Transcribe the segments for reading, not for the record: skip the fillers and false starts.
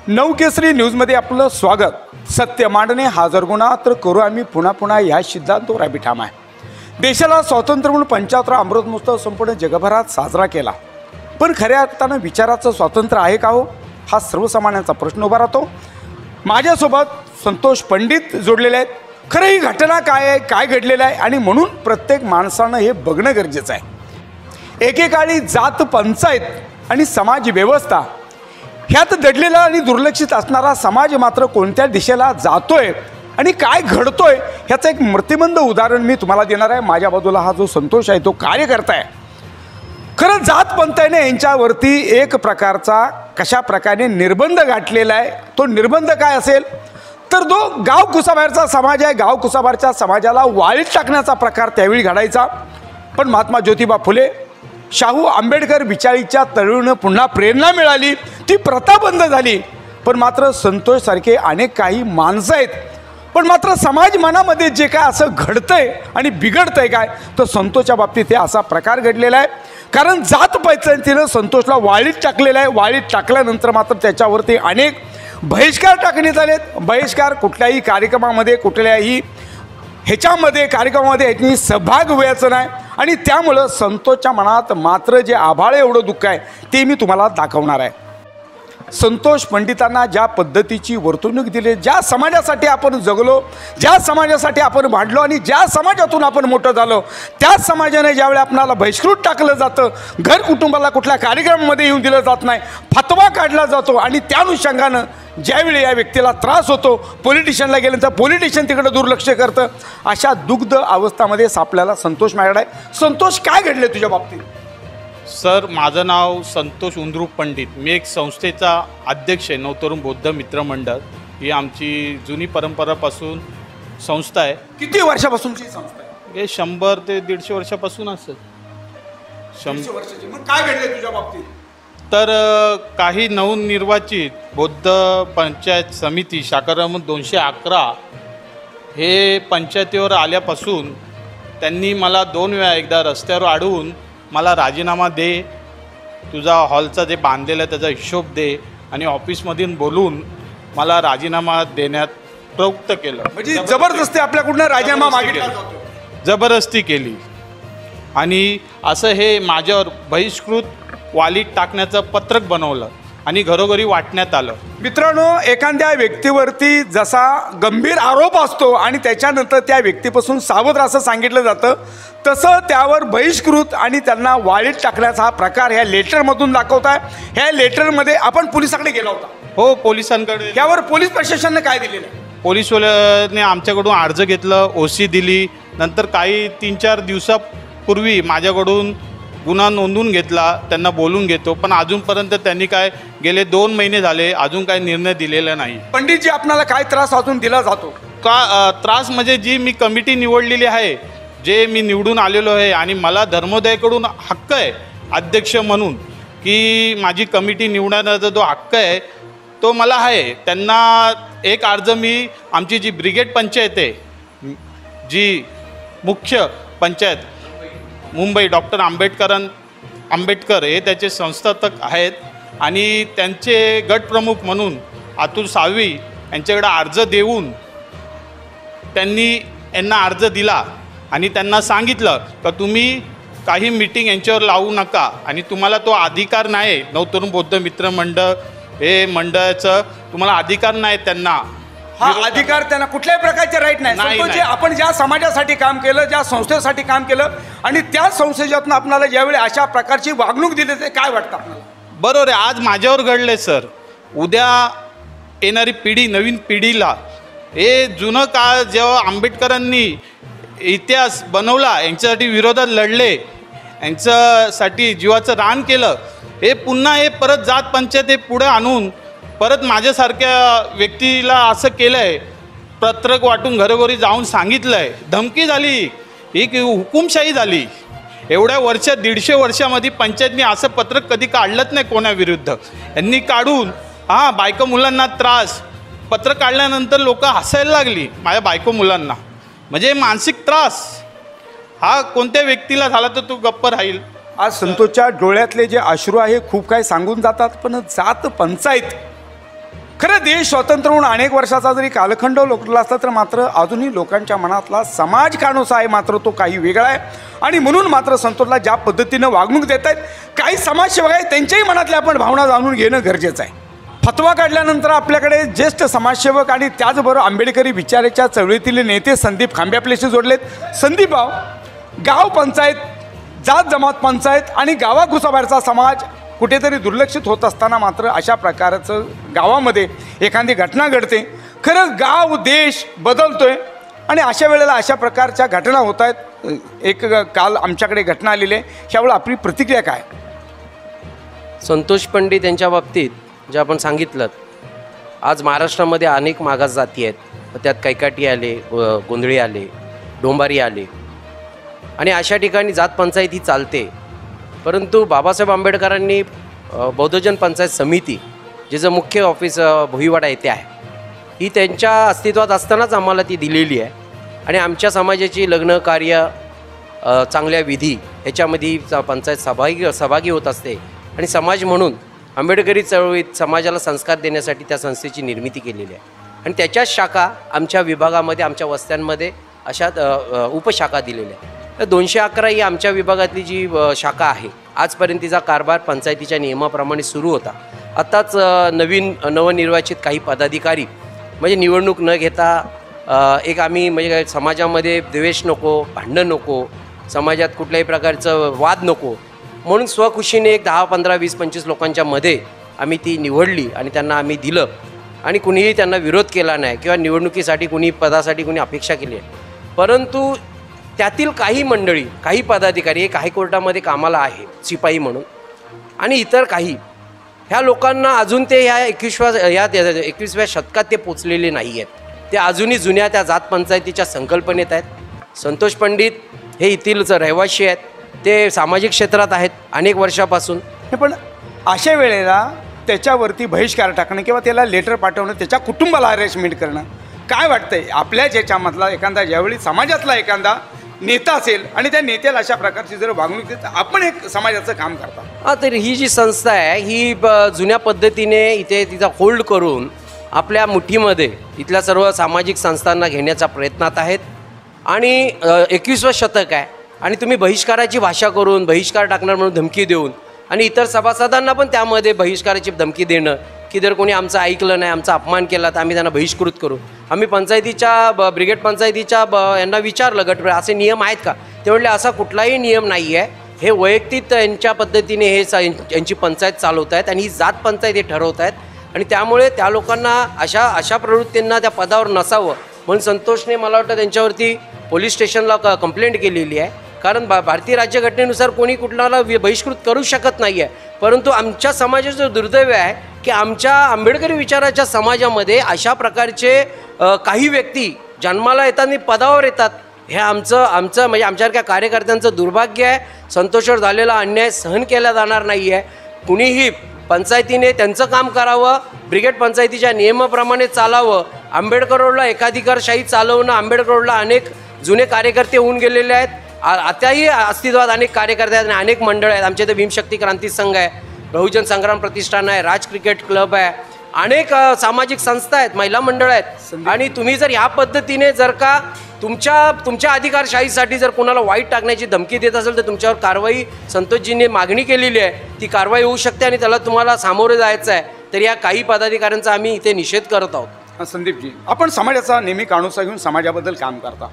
नवकेसरी न्यूजमध्ये आपलं स्वागत। सत्य मांडणे हाजर गुन्हा तर करू आम्ही पुन्हा पुन्हा या सिद्धांतावर आम्ही ठाम आहे। देशाला स्वातंत्र्य म्हणून 75वा अमृत महोत्सव संपूर्ण जगभरात साजरा केला, पण खऱ्या अर्थानं विचाराचं स्वातंत्र्य आहे का हो, हा सर्वसामान्यांचा प्रश्न उभा राहतो। माझ्यासोबत संतोष पंडित जोडलेले आहेत। खरं ही घटना काय आहे, काय घडलेलं आहे आणि म्हणून प्रत्येक माणसानं हे बघणं गरजेचं आहे। एकेकाळी जात पंचायत आणि समाज व्यवस्था ह्यात दडलेला आणि दुर्लक्षित असणारा समाज मात्र कोणत्या दिशेला जातोय आणि काय घडतोय ह्याचं एक मर्तिमंद उदाहरण मी तुम्हाला देणार आहे। माझ्या बाजूला हा जो संतोष आहे तो कार्यकर्ता आहे। खरं जात पंथाने यांच्यावरती एक प्रकारचा कशा प्रकारे निर्बंध गाठलेला आहे। तो निर्बंध काय असेल तर तो गाव कुसाबाहेरचा समाज आहे। गाव कुसाबाहेरच्या समाजाला वाळीत टाकण्याचा प्रकार त्यावेळी घडायचा, पण महात्मा ज्योतिबा फुले शाहू आंबेडकर बिचारीच्या तळून पुन्हा प्रेरणा मिळाली, ती प्रथा बंद झाली। पण मात्र संतोष सारखे अनेक काही माणसं आहेत, पण मात्र समाज मनामध्ये जे काय असं घडतंय आणि बिघडतंय काय, तर संतोषच्या बाबतीत हे असा प्रकार घडलेला आहे। कारण जात पंचायतीनं संतोषला वाळीत टाकलेला आहे। वाळीत टाकल्यानंतर मात्र त्याच्यावरती अनेक बहिष्कार टाकण्यात आलेत। बहिष्कार कुठल्याही कार्यक्रमामध्ये कुठल्याही ह्याच्यामध्ये कार्यक्रमामध्ये ह्याची सहभाग व्हायचं नाही आणि त्यामुळं संतोषच्या मनात मात्र जे आभाळ एवढं दुःख आहे ते मी तुम्हाला दाखवणार आहे। संतोष पंडितांना ज्या पद्धतीची वर्तणूक दिली, ज्या समाजासाठी आपण जगलो, ज्या समाजासाठी आपण भांडलो आणि ज्या समाजातून आपण मोठं झालो, त्याच समाजाने ज्यावेळी आपणाला बहिष्कृत टाकलं जातं, घर कुटुंबाला कुठल्या कार्यक्रमामध्ये येऊन दिलं जात नाही, फतवा काढला जातो आणि त्या अनुषंगानं ज्यावेळी या व्यक्तीला त्रास होतो, पॉलिटिशियनला गेल्यानंतर पॉलिटिशियन तिकडे दुर्लक्ष करतं, अशा दुग्ध अवस्थामध्ये सापल्याला संतोष माझ्याकडे आहे। संतोष, काय घडले तुझ्या बाबतीत? सर, माझं नाव संतोष उंद्रू पंडित। मी एक संस्थेचा अध्यक्ष आहे, नवतरुण बौद्ध मित्र मंडळ। ही आमची जुनी परंपरापासून संस्था आहे। किती वर्षापासूनची संस्था आहे? हे 100 ते 150 वर्षापासून असेल। 100 वर्षाची। मग काय घडले तुझ्या बाबतीत? तर काही नवनिर्वाचित बौद्ध पंचायत समिती शाखा क्रमांक 211 हे पंचायतीवर आल्यापासून त्यांनी मला 2 वेळा, एकदा रस्त्यावर अडवून मला राजीनामा दे, तुझा हॉलचा जे बांधलेला आहे त्याचा हिशोब दे, आणि ऑफिसमधून बोलून मला राजीनामा देण्यात प्रवृत्त केलं। म्हणजे जबरदस्ती आपल्याकडून राजीनामा मागितला जातो, जबरदस्ती केली आणि असं हे माझ्यावर बहिष्कृत वालीत टाकण्याचं पत्रक बनवलं आणि घरोघरी वाटण्यात आलं। मित्रांनो, एखाद्या व्यक्तीवरती जसा गंभीर आरोप असतो आणि त्याच्यानंतर त्या व्यक्तीपासून सावध असं सांगितलं जातं, तसं त्यावर बहिष्कृत आणि त्यांना वाळीत टाकण्याचा हा प्रकार ह्या लेटरमधून दाखवताय। ह्या लेटरमध्ये आपण पोलिसांकडे गेला होता? हो, पोलिसांकडे। यावर पोलीस प्रशासनाने काय दिलेलं? पोलिसवाल्याने आमच्याकडून अर्ज घेतलं, ओसी दिली, नंतर काही 3-4 दिवसापूर्वी माझ्याकडून गुन्हा नोंदवून घेतला, त्यांना बोलून घेतो, पण अजूनपर्यंत त्यांनी काय गेले 2 महिने झाले अजून काही निर्णय दिलेला नाही। पंडितजी, आपल्याला काय त्रास अजून दिला जातो का? त्रास म्हणजे जी मी कमिटी निवडलेली आहे, जे मी निवडून आलेलो आहे आणि मला धर्मोदयकडून हक्क आहे अध्यक्ष म्हणून की माझी कमिटी निवडण्याचा जो हक्क आहे तो मला आहे। त्यांना एक अर्ज मी आमची जी ब्रिगेड पंचायत आहे, जी मुख्य पंचायत मुंबई डॉक्टर आंबेडकर हे त्याचे संस्थापक आहेत आणि त्यांचे गटप्रमुख म्हणून अतुल साळवी यांच्याकडे अर्ज देऊन त्यांनी यांना अर्ज दिला आणि त्यांना सांगितलं का तुम्ही काही मीटिंग यांच्यावर लावू नका आणि तुम्हाला तो अधिकार नाही, नवतरुण बौद्ध मित्र मंडळ हे मंडळाचं तुम्हाला अधिकार नाही। त्यांना हा अधिकार, त्यांना कुठल्याही प्रकारचे राईट नाही। आपण ज्या समाजासाठी काम केलं, ज्या संस्थेसाठी काम केलं आणि त्या संस्थेच्यातून आपल्याला ज्यावेळी अशा प्रकारची वागणूक दिली, ते काय वाटतं आपल्याला? बरोबर आहे, आज माझ्यावर घडले सर, उद्या येणारी पिढी, नवीन पिढीला हे जुनं काळ जेव्हा आंबेडकरांनी इतिहास बनवला, यांच्यासाठी विरोधात लढले, यांच्यासाठी जीवाचं रान केलं, हे पुन्हा हे परत जात पंचायत हे पुढे आणून परत माझ्यासारख्या व्यक्तीला असं केलं आहे, पत्रक वाटून घरोघरी जाऊन सांगितलं आहे, धमकी झाली, ही हुकुमशाही झाली। एवढ्या वर्षात 150 वर्षामध्ये पंचायतनी असं पत्रक कधी काढलंच नाही कोणाविरुद्ध। यांनी काढून बायको मुलांना त्रास, पत्र काढल्यानंतर लोक हसायला लागली माझ्या बायको मुलांना। म्हणजे मानसिक त्रास हा कोणत्या व्यक्तीला झाला तर तो गप्प राहील। आज संतोषच्या डोळ्यातले जे अश्रू आहे खूप काही सांगून जातात, पण जात पंचायत खरं देश स्वतंत्र होऊन अनेक वर्षाचा जरी कालखंड लोटला असला तर मात्र अजूनही लोकांच्या मनातला समाज कानोसा आहे मात्र तो काही वेगळा आहे आणि म्हणून मात्र संतोषला ज्या पद्धतीनं वागणूक देत आहेत काही समाजसेवक आहेत त्यांच्याही मनातल्या आपण भावना जाणून घेणं गरजेचं आहे. फतवा काढल्यानंतर आपल्याकडे ज्येष्ठ समाजसेवक आणि त्याचबरोबर आंबेडकरी विचाराच्या चळवळीतील नेते संदीप खांबे आपल्याशी जोडलेत. संदीप भाऊ, गाव पंचायत, जात जमात पंचायत आणि गावाघुसाबाहेरचा समाज कुठेतरी दुर्लक्षित होत असताना मात्र अशा प्रकारचं गावामध्ये एखादी घटना घडते. खरं गाव देश बदलतोय आणि अशा वेळेला अशा प्रकारच्या घटना होत आहेत. एक काल आमच्याकडे घटना आलेली आहे, त्यावेळेला आपली प्रतिक्रिया काय? संतोष पंडित यांच्या बाबतीत जे आपण सांगितलं, आज महाराष्ट्रामध्ये अनेक मागास जाती आहेत. त्यात कैकाटी आले, गोंधळी आले, डोंबारी आले आणि अशा ठिकाणी जात पंचायत ही चालते. परंतु बाबासाहेब आंबेडकरांनी बौद्धजन पंचायत समिती, जिचं मुख्य ऑफिस भोईवाडा येथे आहे, ही त्यांच्या अस्तित्वात असतानाच आम्हाला ती दिलेली आहे आणि आमच्या समाजाची लग्न कार्य, चांगल्या विधी ह्याच्यामध्ये पंचायत सहभागी होत असते आणि समाज म्हणून आंबेडकरी चळवळीत समाजाला संस्कार देण्यासाठी त्या संस्थेची निर्मिती केलेली आहे आणि त्याच्याच शाखा आमच्या विभागामध्ये, आमच्या वस्त्यांमध्ये अशा उपशाखा दिलेल्या आहेत. तर 211 ही आमच्या विभागातली जी शाखा आहे, आजपर्यंत तिचा कारभार पंचायतीच्या नियमाप्रमाणे सुरू होता. आत्ताच नवनिर्वाचित काही पदाधिकारी म्हणजे निवडणूक न घेता एक आम्ही म्हणजे समाजामध्ये द्वेष नको, भांडण नको, समाजात कुठल्याही प्रकारचं वाद नको म्हणून स्वखुशीने एक 10, 15, 20, 25 लोकांच्या मध्ये आम्ही ती निवडली आणि त्यांना आम्ही दिलं आणि कुणीही त्यांना विरोध केला नाही किंवा निवडणुकीसाठी कुणी पदासाठी कुणी अपेक्षा केली आहे. परंतु त्यातील काही मंडळी, काही पदाधिकारी एक हायकोर्टामध्ये कामाला आहे शिपाई म्हणून आणि इतर काही, ह्या लोकांना अजून ते ह्या 21व्या शतकात ते पोचलेले नाही आहेत. ते अजूनही जुन्या त्या जात पंचायतीच्या संकल्पनेत आहेत. संतोष पंडित हे येथीलच रहिवासी आहेत, ते सामाजिक क्षेत्रात आहेत अनेक वर्षापासून. पण अशा वेळेला त्याच्यावरती बहिष्कार टाकणं किंवा त्याला लेटर पाठवणं, त्याच्या कुटुंबाला हॅरेसमेंट करणं, काय वाटतंय आपल्याच याच्यामधला एखादा, ज्यावेळी समाजातला एखादा नेता असेल आणि त्या नेत्याला अशा प्रकारची जर वागणूक देत, आपण एक समाजाचं काम करता. हां, तर ही जी संस्था आहे ही जुन्या पद्धतीने इथे तिचा होल्ड करून आपल्या मुठीमध्ये इथल्या सर्व सामाजिक संस्थांना घेण्याच्या प्रयत्नात आहेत आणि 21वं शतक आहे आणि तुम्ही बहिष्काराची भाषा करून, बहिष्कार टाकणार म्हणून धमकी देऊन आणि इतर सभासदांना पण त्यामध्ये बहिष्काराची धमकी देणं की जर कोणी आमचं ऐकलं नाही, आमचा अपमान केला तर आम्ही त्यांना बहिष्कृत करू. आम्ही पंचायतीच्या ब्रिगेड पंचायतीच्या यांना विचारलं, गट असे नियम आहेत का? ते म्हणले असा कुठलाही नियम नाही आहे, हे वैयक्तिक त्यांच्या पद्धतीने हे यांची पंचायत चालवत आहेत आणि ही जात पंचायत हे ठरवत आहेत आणि त्यामुळे त्या लोकांना अशा प्रवृत्तींना त्या पदावर नसावं म्हणून संतोषने मला वाटतं त्यांच्यावरती पोलीस स्टेशनला कंप्लेंट केलेली आहे. कारण भारतीय राज्यघटनेनुसार कोणी कुठल्याला बहिष्कृत करू शकत नाही आहे. परंतु आमच्या समाजाचं दुर्दैव आहे की आमच्या आंबेडकरी विचाराच्या समाजामध्ये अशा प्रकारचे काही व्यक्ती जन्माला येताना पदावर येतात. हे आमचं म्हणजे आमच्यासारख्या कार्यकर्त्यांचं दुर्भाग्य आहे. संतोषवर झालेला अन्याय सहन केला जाणार नाही आहे. कुणीही पंचायतीने त्यांचं काम करावं, ब्रिगेड पंचायतीच्या नियमाप्रमाणे चालावं. आंबेडकर रोडला एकाधिकारशाही चालवणं, आंबेडकर रोडला अनेक जुने कार्यकर्ते होऊन गेलेले आहेत. आताही अस्तित्वात अनेक कार्यकर्ते आहेत आणि अनेक मंडळ आहेत. आमच्या इथे भीमशक्ती क्रांती संघ आहे, बहुजन संग्राम प्रतिष्ठान आहे, राज क्रिकेट क्लब आहे, अनेक सामाजिक संस्था आहेत, महिला मंडळ आहेत. आणि तुम्ही जर ह्या पद्धतीने जर का तुमच्या अधिकारशाहीसाठी जर कोणाला वाईट टाकण्याची धमकी देत असेल तर तुमच्यावर कारवाई संतोषजींनी मागणी केलेली आहे, ती कारवाई होऊ शकते आणि त्याला तुम्हाला सामोरे जायचं आहे. तर या काही पदाधिकाऱ्यांचा आम्ही इथे निषेध करत आहोत. संदीपजी, आपण समाजाचा नेहमी कानोसा घेऊन समाजाबद्दल काम करता.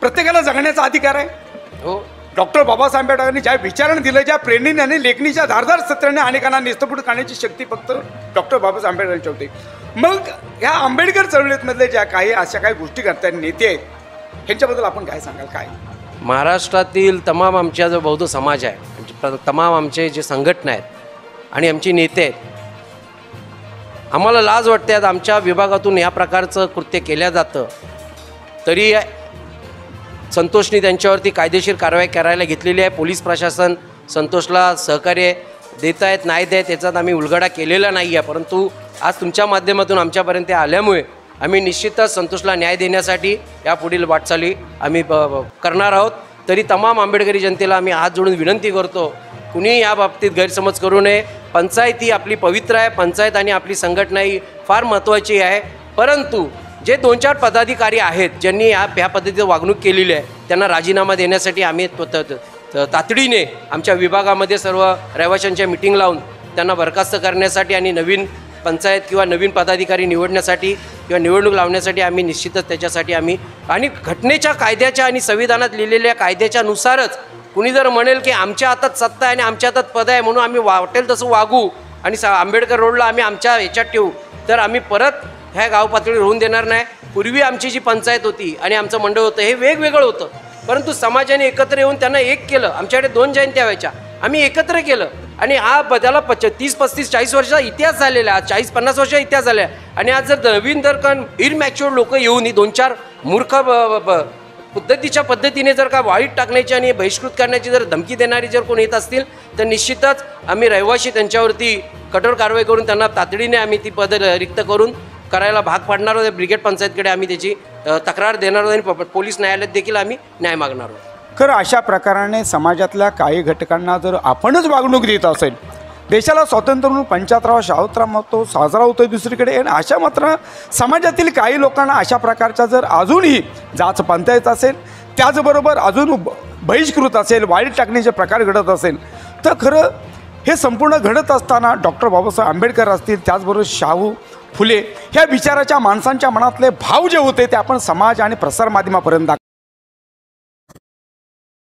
प्रत्येकाला जगण्याचा अधिकार आहे. हो, डॉक्टर बाबासाहेब आंबेडकरांनी ज्या विचारानं दिलं, ज्या प्रेरणेने आणि लेखणीच्या धारदार सत्राने अनेकांना नेस्तपुट करण्याची शक्ती फक्त डॉक्टर बाबासाहेब आंबेडकरांची होती. मग ह्या आंबेडकर चळवळीतमधले ज्या काही अशा काही गोष्टी करतात नेते आहेत, ह्यांच्याबद्दल आपण काय सांगाल? काय महाराष्ट्रातील तमाम आमच्या जो बौद्ध समाज आहे, तमाम आमचे जे संघटना आहेत आणि आमचे नेते आहेत, आम्हाला लाज वाटते आज आमच्या विभागातून या प्रकारचं कृत्य केलं जातं. तरी संतोषनी त्यांच्यावरती कायदेशीर कारवाई करायला घेतलेली आहे. पोलीस प्रशासन संतोषला सहकार्य देत आहेत, नाही देत याच्यात आम्ही उलगडा केलेला नाही आहे. परंतु आज तुमच्या माध्यमातून आमच्यापर्यंत आल्यामुळे आम्ही निश्चितच संतोषला न्याय देण्यासाठी यापुढील वाटचाली आम्ही करणार आहोत. तरी तमाम आंबेडकरी जनतेला आम्ही हात जोडून विनंती करतो, कुणी या बाबतीत गैरसमज करू नये. पंचायत ही आपली पवित्र आहे, पंचायत आणि आपली संघटना ही फार महत्त्वाची आहे. परंतु जे 2-4 पदाधिकारी आहेत ज्यांनी ह्या पद्धतीचं वागणूक केलेली आहे त्यांना राजीनामा देण्यासाठी आम्ही तातडीने आमच्या विभागामध्ये सर्व रहिवाशांच्या मिटिंग लावून त्यांना बरखास्त करण्यासाठी आणि नवीन पंचायत किंवा नवीन पदाधिकारी निवडण्यासाठी किंवा निवडणूक लावण्यासाठी आम्ही निश्चितच त्याच्यासाठी आम्ही आणि घटनेच्या कायद्याच्या आणि संविधानात लिहिलेल्या कायद्याच्या नुसारच कुणी जर म्हणेल की आमच्या हातात सत्ता आहे आणि आमच्या हातात पद आहे म्हणून आम्ही वाटेल तसं वागू आणि आंबेडकर रोडला आम्ही आमच्या ह्याच्यात ठेवू तर आम्ही परत ह्या गाव पातळीवर होऊन देणार नाही. पूर्वी आमची जी पंचायत होती आणि आमचं मंडळ होतं हे वेगवेगळं होतं, परंतु समाजाने एकत्र येऊन त्यांना एक केलं. आमच्याकडे 2 जयंत्या व्हायच्या, आम्ही एकत्र केलं आणि हा बदला 30-35-40 वर्षाचा इतिहास झालेला आहे, 40-50 वर्षाचा इतिहास झाला आहे. आणि आज जर नवीन जर का इनमॅच्युअर लोक येऊन ही 2-4 मूर्ख पद्धतीने जर का वाईट टाकण्याची आणि बहिष्कृत करण्याची जर धमकी देणारी जर कोण येत असतील तर निश्चितच आम्ही रहिवाशी त्यांच्यावरती कठोर कारवाई करून त्यांना तातडीने आम्ही ती पदं रिक्त करून करायला भाग पाडणार आहोत. ब्रिगेड पंचायतकडे आम्ही त्याची तक्रार देणार आहोत आणि पोलीस न्यायालयात देखील आम्ही न्याय मागणार आहोत. खरं अशा प्रकाराने समाजातल्या काही घटकांना जर आपणच वागणूक देत असेल, देशाला स्वातंत्र्य म्हणून 75वा शाहोत्सव महोत्सव साजरा होतोय दुसरीकडे आणि अशा मात्र समाजातील काही लोकांना अशा प्रकारच्या जर अजूनही जाच पंचायत असेल त्याचबरोबर अजून बहिष्कृत असेल, वाईट टाकण्याचे प्रकार घडत असेल तर खरं हे संपूर्ण घडत असताना डॉक्टर बाबासाहेब आंबेडकर असतील त्याचबरोबर शाहू फुले ह्या विचाराच्या माणसांच्या मनातले भाव जे होते ते आपण समाज आणि प्रसारमाध्यमापर्यंत दाखवले.